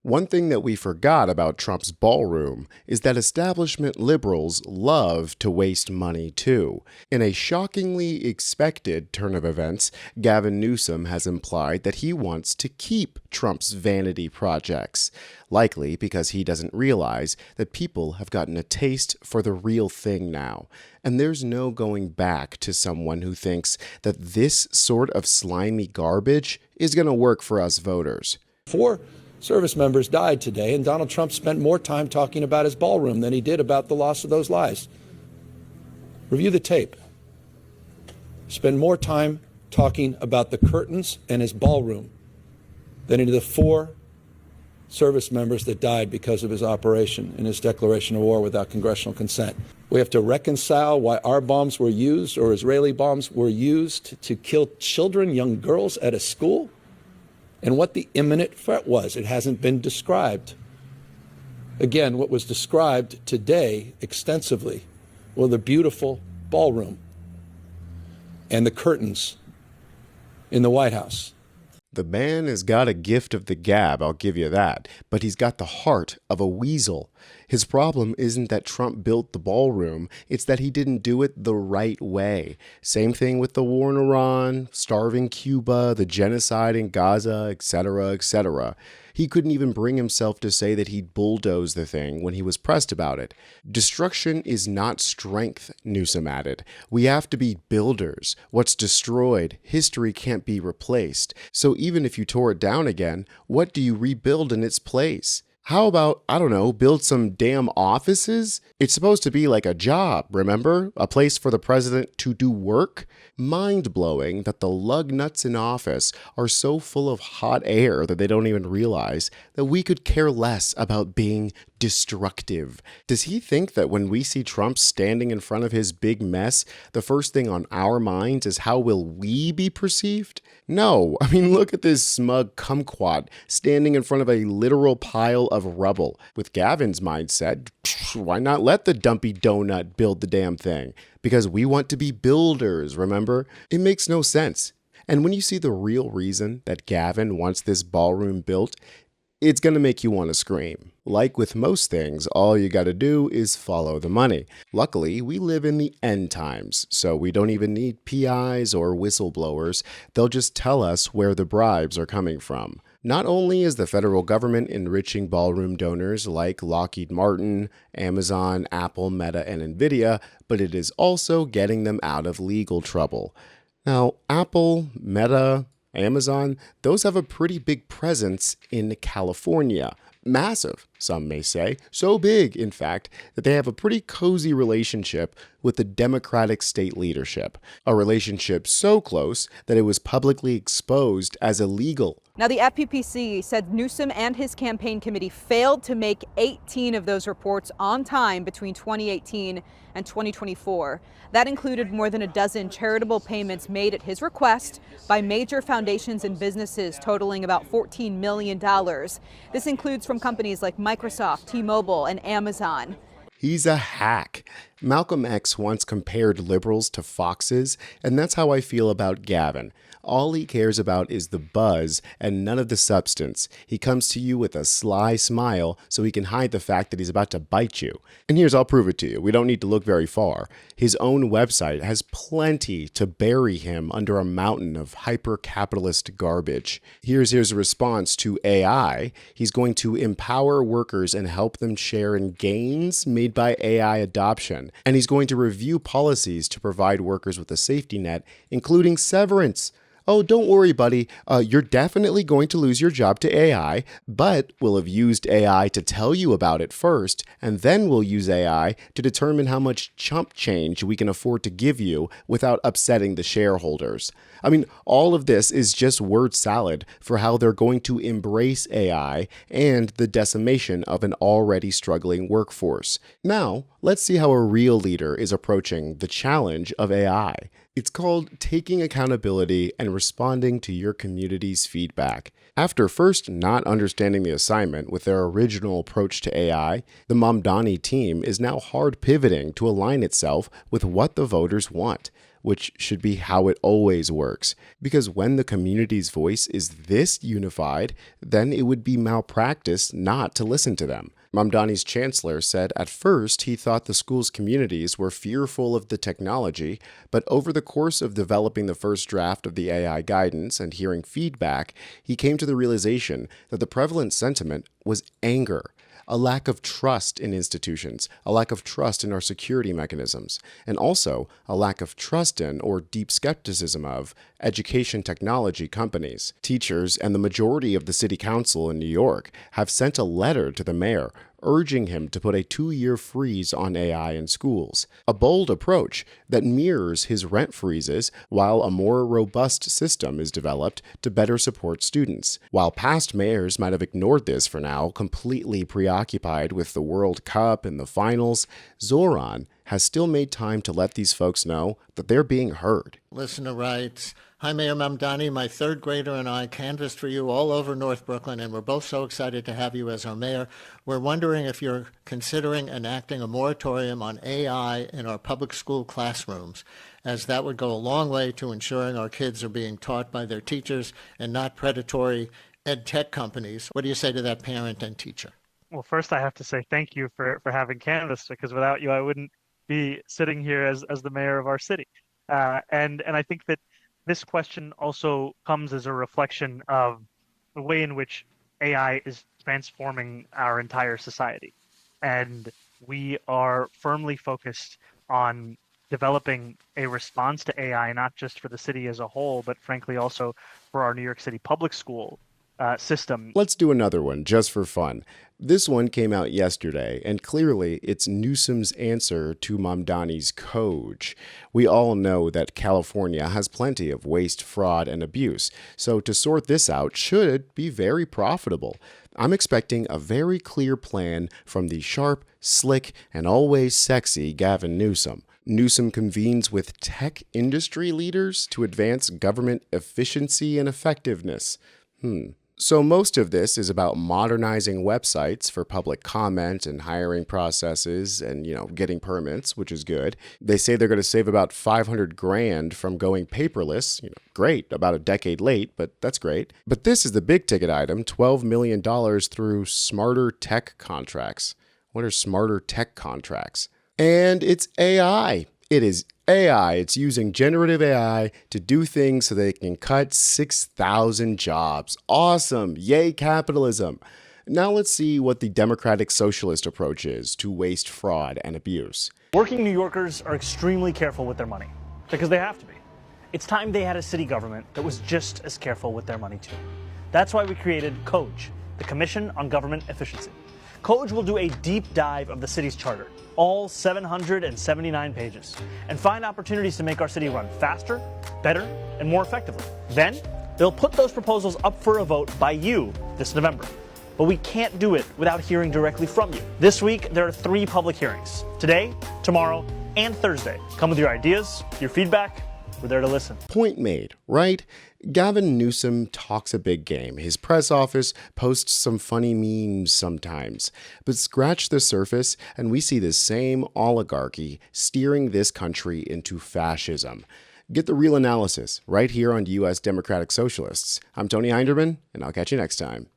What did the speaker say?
One thing that we forgot about Trump's ballroom is that establishment liberals love to waste money too. In a shockingly expected turn of events, Gavin Newsom has implied that he wants to keep Trump's vanity projects, likely because he doesn't realize that people have gotten a taste for the real thing now. And there's no going back to someone who thinks that this sort of slimy garbage is going to work for us voters. 4 service members died today, and Donald Trump spent more time talking about his ballroom than he did about the loss of those lives. Review the tape. Spend more time talking about the curtains and his ballroom than he did the 4 service members that died because of his operation and his declaration of war without congressional consent. We have to reconcile why our bombs were used, or Israeli bombs were used, to kill children, young girls at a school, and what the imminent threat was. It hasn't been described. Again, what was described today extensively were the beautiful ballroom and the curtains in the White House. The man has got a gift of the gab, I'll give you that, but he's got the heart of a weasel. His problem isn't that Trump built the ballroom, it's that he didn't do it the right way. Same thing with the war in Iran, starving Cuba, the genocide in Gaza, etc., etc. He couldn't even bring himself to say that he'd bulldoze the thing when he was pressed about it. Destruction is not strength, Newsom added. We have to be builders. What's destroyed, history can't be replaced. So even if you tore it down again, what do you rebuild in its place? How about, I don't know, build some damn offices? It's supposed to be like a job, remember? A place for the president to do work? Mind-blowing that the lug nuts in office are so full of hot air that they don't even realize that we could care less about being destructive. Does he think that when we see Trump standing in front of his big mess, the first thing on our minds is how will we be perceived? No, I mean, look at this smug kumquat standing in front of a literal pile of rubble. With Gavin's mindset, why not let the dumpy donut build the damn thing? Because we want to be builders, remember? It makes no sense. And when you see the real reason that Gavin wants this ballroom built, it's going to make you want to scream. Like with most things, all you got to do is follow the money. Luckily, we live in the end times, so we don't even need PIs or whistleblowers. They'll just tell us where the bribes are coming from. Not only is the federal government enriching ballroom donors like Lockheed Martin, Amazon, Apple, Meta, and Nvidia, but it is also getting them out of legal trouble. Now, Apple, Meta, Amazon, those have a pretty big presence in California. Massive, some may say. So big, in fact, that they have a pretty cozy relationship with the Democratic state leadership. A relationship so close that it was publicly exposed as illegal. Now, the FPPC said Newsom and his campaign committee failed to make 18 of those reports on time between 2018 and 2024. That included more than a dozen charitable payments made at his request by major foundations and businesses totaling about $14 million. This includes from companies like Microsoft, T-Mobile, and Amazon. He's a hack. Malcolm X once compared liberals to foxes, and that's how I feel about Gavin. All he cares about is the buzz and none of the substance. He comes to you with a sly smile so he can hide the fact that he's about to bite you. And here's, I'll prove it to you. We don't need to look very far. His own website has plenty to bury him under a mountain of hyper-capitalist garbage. Here's his response to AI. He's going to empower workers and help them share in gains made by AI adoption. And he's going to review policies to provide workers with a safety net, including severance. Oh, don't worry, buddy. You're definitely going to lose your job to AI, but we'll have used AI to tell you about it first, and then we'll use AI to determine how much chump change we can afford to give you without upsetting the shareholders. I mean, all of this is just word salad for how they're going to embrace AI and the decimation of an already struggling workforce. Now, let's see how a real leader is approaching the challenge of AI. It's called taking accountability and responding to your community's feedback. After first not understanding the assignment with their original approach to AI, the Mamdani team is now hard pivoting to align itself with what the voters want. which should be how it always works. Because when the community's voice is this unified, then it would be malpractice not to listen to them. Mamdani's chancellor said at first he thought the school's communities were fearful of the technology, but over the course of developing the first draft of the AI guidance and hearing feedback, he came to the realization that the prevalent sentiment was anger. A lack of trust in institutions, a lack of trust in our security mechanisms, and also a lack of trust in or deep skepticism of education technology companies. Teachers and the majority of the city council in New York have sent a letter to the mayor urging him to put a 2-year freeze on AI in schools, a bold approach that mirrors his rent freezes while a more robust system is developed to better support students. While past mayors might have ignored this for now, completely preoccupied with the World Cup and the finals, Zoran has still made time to let these folks know that they're being heard. Listener writes, "Hi, Mayor Mamdani. My third grader and I canvassed for you all over North Brooklyn, and we're both so excited to have you as our mayor. We're wondering if you're considering enacting a moratorium on AI in our public school classrooms, as that would go a long way to ensuring our kids are being taught by their teachers and not predatory ed tech companies." What do you say to that parent and teacher? Well, first I have to say thank you for having canvassed, because without you, I wouldn't be sitting here as the mayor of our city. And I think that this question also comes as a reflection of the way in which AI is transforming our entire society. And we are firmly focused on developing a response to AI, not just for the city as a whole, but frankly also for our New York City public school system. Let's do another one just for fun. This one came out yesterday, and clearly it's Newsom's answer to Mamdani's coach. We all know that California has plenty of waste, fraud, and abuse, so to sort this out should be very profitable. I'm expecting a very clear plan from the sharp, slick, and always sexy Gavin Newsom. Newsom convenes with tech industry leaders to advance government efficiency and effectiveness. So most of this is about modernizing websites for public comment and hiring processes and, getting permits, which is good. They say they're going to save about $500,000 from going paperless. Great, about a decade late, but that's great. But this is the big ticket item, $12 million through smarter tech contracts. What are smarter tech contracts? And it's AI. It is AI. It's using generative AI to do things so they can cut 6,000 jobs. Awesome. Yay, capitalism. Now let's see what the democratic socialist approach is to waste, fraud, and abuse. Working New Yorkers are extremely careful with their money, because they have to be. It's time they had a city government that was just as careful with their money too. That's why we created COGE, the Commission on Government Efficiency. COGE will do a deep dive of the city's charter, all 779 pages, and find opportunities to make our city run faster, better, and more effectively. Then, they'll put those proposals up for a vote by you this November. But we can't do it without hearing directly from you. This week, there are 3 public hearings. Today, tomorrow, and Thursday. Come with your ideas, your feedback. We're there to listen. Point made, right? Gavin Newsom talks a big game. His press office posts some funny memes sometimes. But scratch the surface and we see the same oligarchy steering this country into fascism. Get the real analysis right here on US Democratic Socialists. I'm Tony Hinderman, and I'll catch you next time.